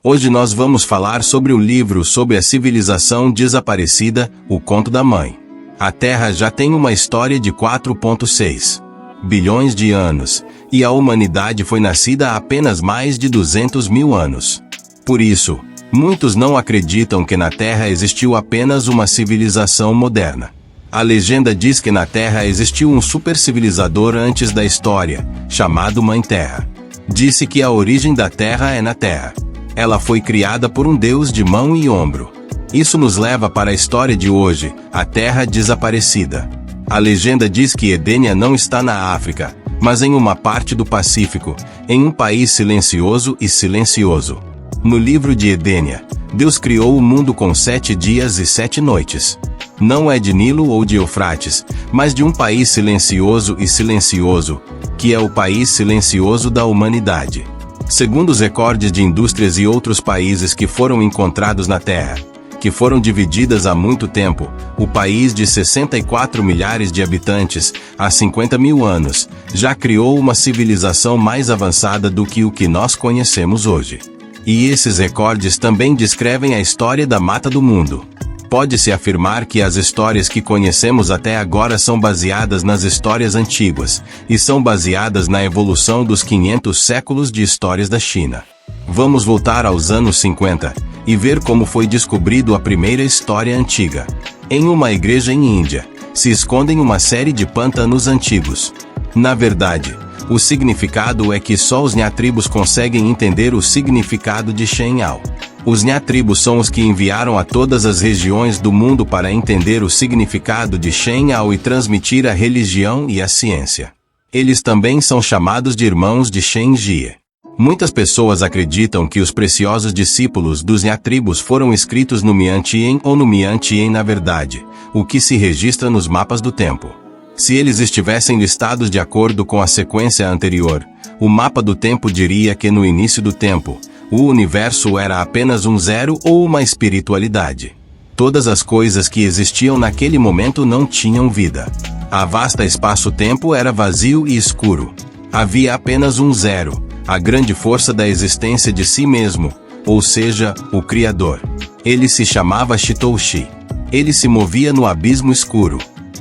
Hoje nós vamos falar sobre o livro sobre a civilização desaparecida, O Conto da Mãe. A Terra já tem uma história de 4,6 bilhões de anos, e a humanidade foi nascida há apenas mais de 200 mil anos. Por isso, muitos não acreditam que na Terra existiu apenas uma civilização moderna. A legenda diz que na Terra existiu um supercivilizador antes da história, chamado Mãe Terra. Disse que a origem da Terra é na Terra. Ela foi criada por um Deus de mão e ombro. Isso nos leva para a história de hoje, a Terra desaparecida. A legenda diz que Edênia não está na África, mas em uma parte do Pacífico, em um país silencioso e silencioso. No livro de Edênia, Deus criou o mundo com 7 dias e 7 noites. Não é de Nilo ou de Eufrates, mas de um país silencioso e silencioso, que é o país silencioso da humanidade. Segundo os recordes de indústrias e outros países que foram encontrados na Terra, que foram divididas há muito tempo, o país de 64 milhares de habitantes, há 50 mil anos, já criou uma civilização mais avançada do que o que nós conhecemos hoje. E esses recordes também descrevem a história da mata do mundo. Pode-se afirmar que as histórias que conhecemos até agora são baseadas nas histórias antigas, e são baseadas na evolução dos 500 séculos de histórias da China. Vamos voltar aos anos 50, e ver como foi descobrido a primeira história antiga. Em uma igreja em Índia, se escondem uma série de pântanos antigos. Na verdade, o significado é que só os Nha tribos conseguem entender o significado de Shen-Ao. Os Nha tribos são os que enviaram a todas as regiões do mundo para entender o significado de Shen-Ao e transmitir a religião e a ciência. Eles também são chamados de irmãos de Shen-Jie. Muitas pessoas acreditam que os preciosos discípulos dos Nha tribos foram escritos no Mian-Tien ou no Mian-Tien na verdade, o que se registra nos mapas do tempo. Se eles estivessem listados de acordo com a sequência anterior, o mapa do tempo diria que no início do tempo, o universo era apenas um zero ou uma espiritualidade. Todas as coisas que existiam naquele momento não tinham vida. A vasta espaço-tempo era vazio e escuro. Havia apenas um zero, a grande força da existência de si mesmo, ou seja, o Criador. Ele se chamava Shitoushi. Ele se movia no abismo escuro.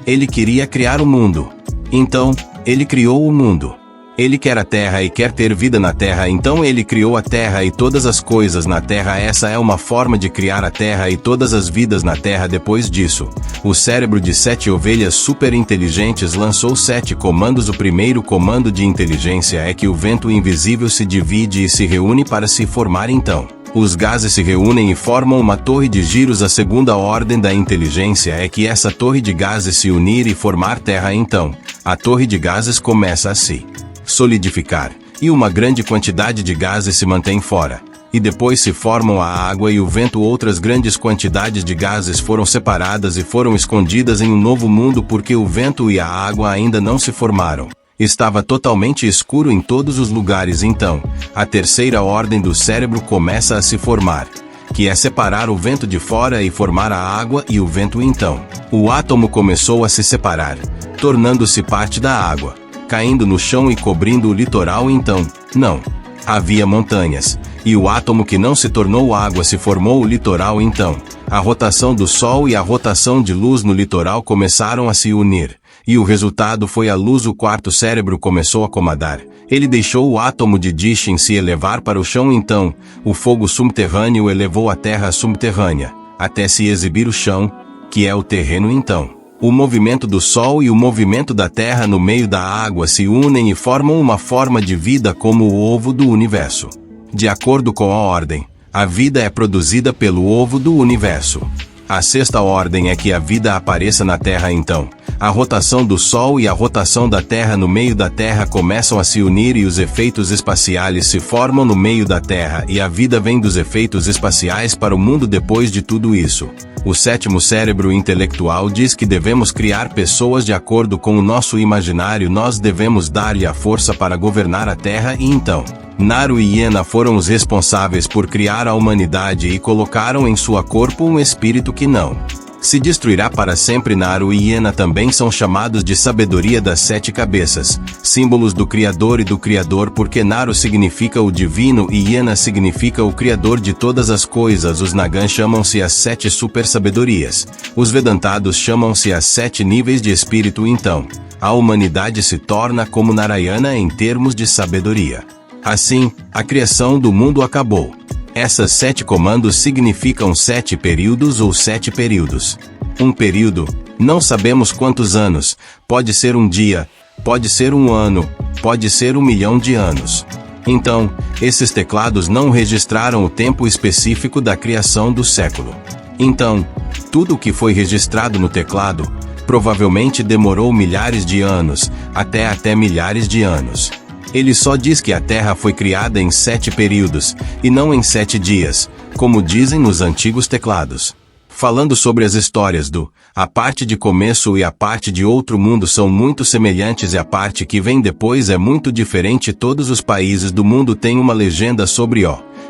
Ele queria criar o mundo. Então, ele criou o mundo. Ele quer a Terra e quer ter vida na Terra, então ele criou a Terra e todas as coisas na Terra. Essa é uma forma de criar a Terra e todas as vidas na Terra. Depois disso, o cérebro de 7 ovelhas super inteligentes lançou 7 comandos. O primeiro comando de inteligência é que o vento invisível se divide e se reúne para se formar. Então, os gases se reúnem e formam uma torre de giros. A segunda ordem da inteligência é que essa torre de gases se unir e formar terra. Então, a torre de gases começa a se solidificar, e uma grande quantidade de gases se mantém fora. E depois se formam a água e o vento. Outras grandes quantidades de gases foram separadas e foram escondidas em um novo mundo porque o vento e a água ainda não se formaram. Estava totalmente escuro em todos os lugares. Então, a terceira ordem do cérebro começa a se formar, que é separar o vento de fora e formar a água e o vento. Então, o átomo começou a se separar, tornando-se parte da água, caindo no chão e cobrindo o litoral. Então, não havia montanhas, e o átomo que não se tornou água se formou o litoral. Então, a rotação do Sol e a rotação de luz no litoral começaram a se unir, e o resultado foi a luz. O quarto cérebro começou a acomodar. Ele deixou o átomo de Dichin se elevar para o chão. Então, o fogo subterrâneo elevou a terra subterrânea, até se exibir o chão, que é o terreno. Então, o movimento do Sol e o movimento da Terra no meio da água se unem e formam uma forma de vida como o ovo do universo. De acordo com a ordem, a vida é produzida pelo ovo do universo. A sexta ordem é que a vida apareça na Terra. Então, a rotação do Sol e a rotação da Terra no meio da Terra começam a se unir e os efeitos espaciais se formam no meio da Terra, e a vida vem dos efeitos espaciais para o mundo. Depois de tudo isso, o sétimo cérebro intelectual diz que devemos criar pessoas de acordo com o nosso imaginário. Nós devemos dar-lhe a força para governar a Terra. E então, Naru e Iena foram os responsáveis por criar a humanidade e colocaram em sua corpo um espírito que não Se destruirá para sempre. Naru e Iena também são chamados de sabedoria das 7 cabeças, símbolos do Criador e do Criador, porque Naru significa o divino e Iena significa o Criador de todas as coisas. Os Nagans chamam-se as 7 super sabedorias. Os Vedantados chamam-se as 7 níveis de espírito. Então, a humanidade se torna como Narayana em termos de sabedoria. Assim, a criação do mundo acabou. Essas 7 comandos significam 7 períodos ou 7 períodos. Um período, não sabemos quantos anos, pode ser um dia, pode ser um ano, pode ser 1 milhão de anos. Então, esses teclados não registraram o tempo específico da criação do século. Então, tudo o que foi registrado no teclado, provavelmente demorou milhares de anos, até milhares de anos. Ele só diz que a Terra foi criada em 7 períodos, e não em 7 dias, como dizem nos antigos teclados. Falando sobre as histórias a parte de começo e a parte de outro mundo são muito semelhantes e a parte que vem depois é muito diferente. Todos os países do mundo têm uma legenda sobre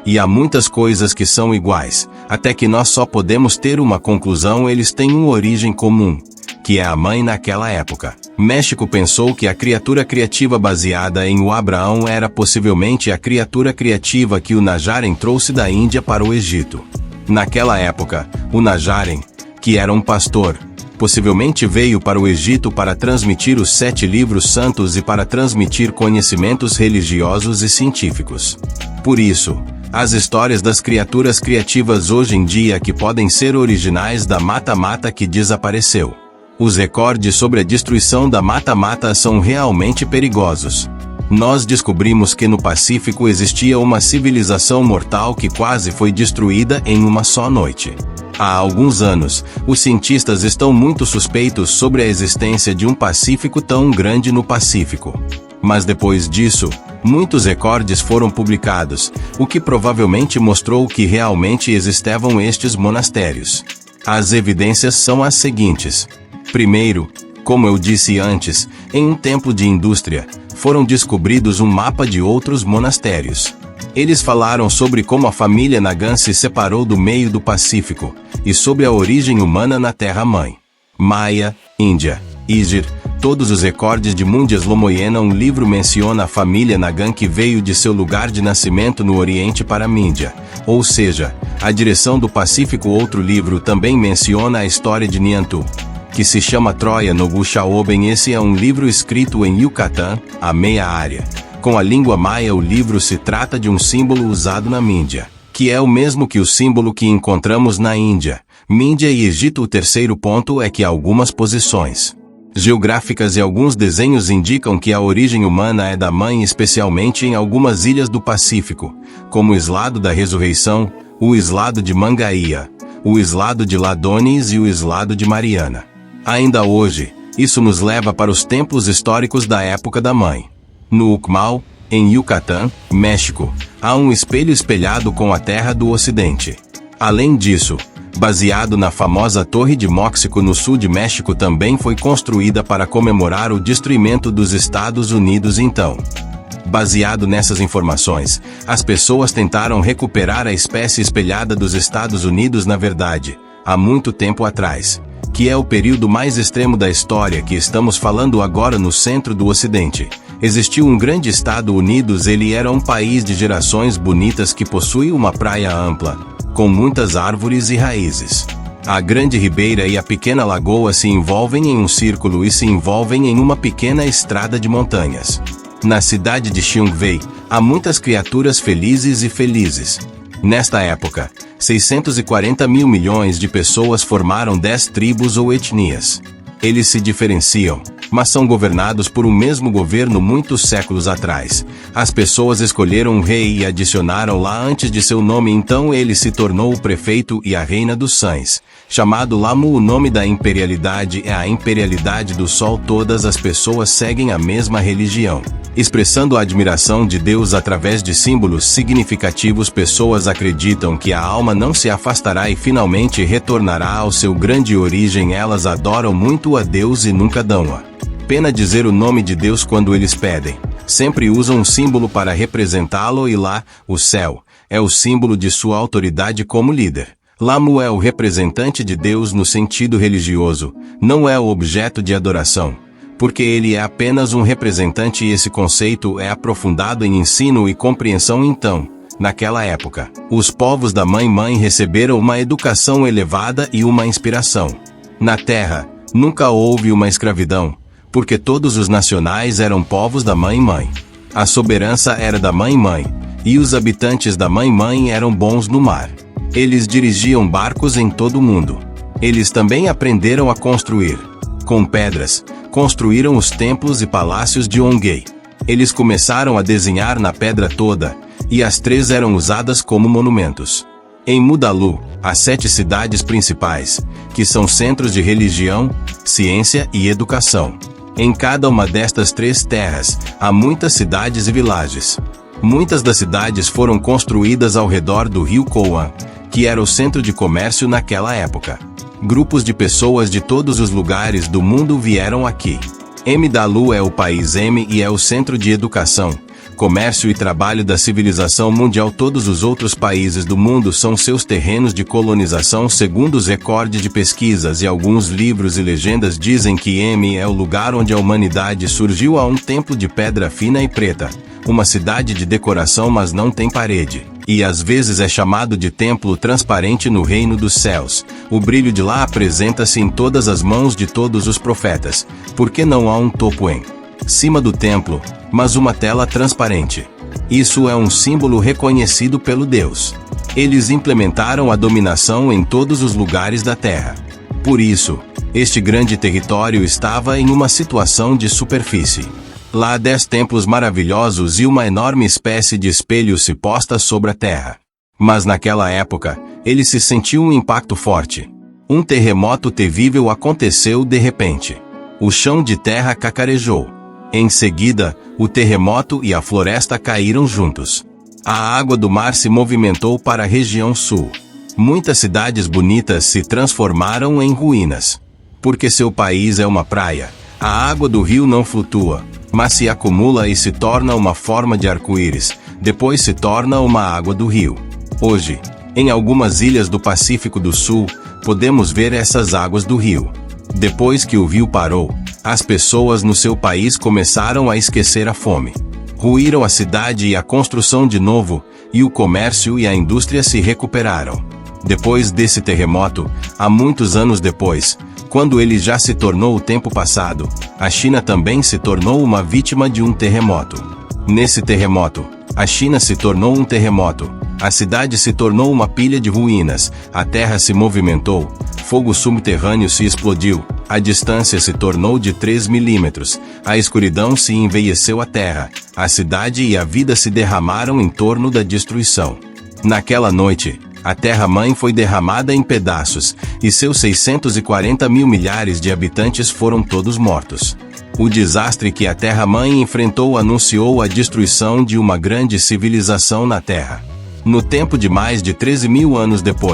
e há muitas coisas que são iguais, até que nós só podemos ter uma conclusão: eles têm uma origem comum, que é a mãe. Naquela época, México pensou que a criatura criativa baseada em o Abraão era possivelmente a criatura criativa que o Najaren trouxe da Índia para o Egito. Naquela época, o Najaren, que era um pastor, possivelmente veio para o Egito para transmitir os 7 livros santos e para transmitir conhecimentos religiosos e científicos. Por isso, as histórias das criaturas criativas hoje em dia que podem ser originais da Mata Mata que desapareceu. Os recordes sobre a destruição da Mata Mata são realmente perigosos. Nós descobrimos que no Pacífico existia uma civilização mortal que quase foi destruída em uma só noite. Há alguns anos, os cientistas estão muito suspeitos sobre a existência de um Pacífico tão grande no Pacífico. Mas depois disso, muitos recordes foram publicados, o que provavelmente mostrou que realmente existiam estes monastérios. As evidências são as seguintes. Primeiro, como eu disse antes, em um templo de indústria, foram descobridos um mapa de outros monastérios. Eles falaram sobre como a família Nagan se separou do meio do Pacífico, e sobre a origem humana na Terra-mãe. Maia, Índia, Ígir, todos os recordes de Mundias Lomoyena. Um livro menciona a família Nagan que veio de seu lugar de nascimento no Oriente para a Míndia, ou seja, a direção do Pacífico. Outro livro também menciona a história de Niantu, que se chama Troia no Guxaoben. Esse é um livro escrito em Yucatán, a meia área. Com a língua maia, o livro se trata de um símbolo usado na Míndia, que é o mesmo que o símbolo que encontramos na Índia, Míndia e Egito. O terceiro ponto é que algumas posições geográficas e alguns desenhos indicam que a origem humana é da mãe, especialmente em algumas ilhas do Pacífico, como o Islado da Ressurreição, o Islado de Mangaia, o Islado de Ladonis e o Islado de Mariana. Ainda hoje, isso nos leva para os templos históricos da época da mãe. No Ucmal, em Yucatán, México, há um espelho espelhado com a terra do Ocidente. Além disso, baseado na famosa Torre de Móxico no sul de México, também foi construída para comemorar o destruimento dos Estados Unidos. Então, baseado nessas informações, as pessoas tentaram recuperar a espécie espelhada dos Estados Unidos. Na verdade, há muito tempo atrás, que é o período mais extremo da história que estamos falando agora. No centro do Ocidente, existiu um grande Estados Unidos. Ele era um país de gerações bonitas que possui uma praia ampla, com muitas árvores e raízes. A grande ribeira e a pequena lagoa se envolvem em um círculo e se envolvem em uma pequena estrada de montanhas. Na cidade de Xiongwei, há muitas criaturas felizes e felizes. Nesta época, 640 mil milhões de pessoas formaram 10 tribos ou etnias. Eles se diferenciam, mas são governados por um mesmo governo muitos séculos atrás. As pessoas escolheram um rei e adicionaram lá antes de seu nome, então ele se tornou o prefeito e a reina dos Sães, chamado Lamu. O nome da imperialidade é a imperialidade do sol. Todas as pessoas seguem a mesma religião, expressando a admiração de Deus através de símbolos significativos. Pessoas acreditam que a alma não se afastará e finalmente retornará ao seu grande origem. Elas adoram muito a Deus e nunca dão pena dizer o nome de Deus quando eles pedem. Sempre usam um símbolo para representá-lo e lá, o céu, é o símbolo de sua autoridade como líder. Lamu é o representante de Deus no sentido religioso, não é o objeto de adoração, porque ele é apenas um representante e esse conceito é aprofundado em ensino e compreensão então. Naquela época, os povos da Mãe receberam uma educação elevada e uma inspiração. Na Terra, nunca houve uma escravidão, porque todos os nacionais eram povos da Mãe. A soberança era da Mãe, e os habitantes da Mãe eram bons no mar. Eles dirigiam barcos em todo o mundo. Eles também aprenderam a construir. Com pedras, construíram os templos e palácios de Ongei. Eles começaram a desenhar na pedra toda, e as 3 eram usadas como monumentos. Em Mudalu, há 7 cidades principais, que são centros de religião, ciência e educação. Em cada uma destas 3 terras, há muitas cidades e vilages. Muitas das cidades foram construídas ao redor do rio Kouan, que era o centro de comércio naquela época. Grupos de pessoas de todos os lugares do mundo vieram aqui. Mdalu é o país M e é o centro de educação, comércio e trabalho da civilização mundial. Todos os outros países do mundo são seus terrenos de colonização segundo os recordes de pesquisas e alguns livros e legendas dizem que M é o lugar onde a humanidade surgiu. Há um templo de pedra fina e preta, uma cidade de decoração mas não tem parede, e às vezes é chamado de templo transparente no reino dos céus. O brilho de lá apresenta-se em todas as mãos de todos os profetas, porque não há um topo em cima do templo, mas uma tela transparente. Isso é um símbolo reconhecido pelo Deus. Eles implementaram a dominação em todos os lugares da terra. Por isso, este grande território estava em uma situação de superfície. Lá há 10 templos maravilhosos e uma enorme espécie de espelho se posta sobre a terra. Mas naquela época, ele se sentiu um impacto forte. Um terremoto terrível aconteceu de repente. O chão de terra cacarejou. Em seguida, o terremoto e a floresta caíram juntos. A água do mar se movimentou para a região sul. Muitas cidades bonitas se transformaram em ruínas. Porque seu país é uma praia, a água do rio não flutua, mas se acumula e se torna uma forma de arco-íris, depois se torna uma água do rio. Hoje, em algumas ilhas do Pacífico do Sul, podemos ver essas águas do rio. Depois que o rio parou, as pessoas no seu país começaram a esquecer a fome. Ruíram a cidade e a construção de novo, e o comércio e a indústria se recuperaram. Depois desse terremoto, há muitos anos depois, quando ele já se tornou o tempo passado, a China também se tornou uma vítima de um terremoto. Nesse terremoto, a China se tornou um terremoto, a cidade se tornou uma pilha de ruínas, a terra se movimentou, fogo subterrâneo se explodiu, a distância se tornou de 3 milímetros, a escuridão se envelheceu a terra, a cidade e a vida se derramaram em torno da destruição. Naquela noite, a Terra-mãe foi derramada em pedaços, e seus 640 mil milhares de habitantes foram todos mortos. O desastre que a Terra-mãe enfrentou anunciou a destruição de uma grande civilização na Terra. No tempo de mais de 13 mil anos depois,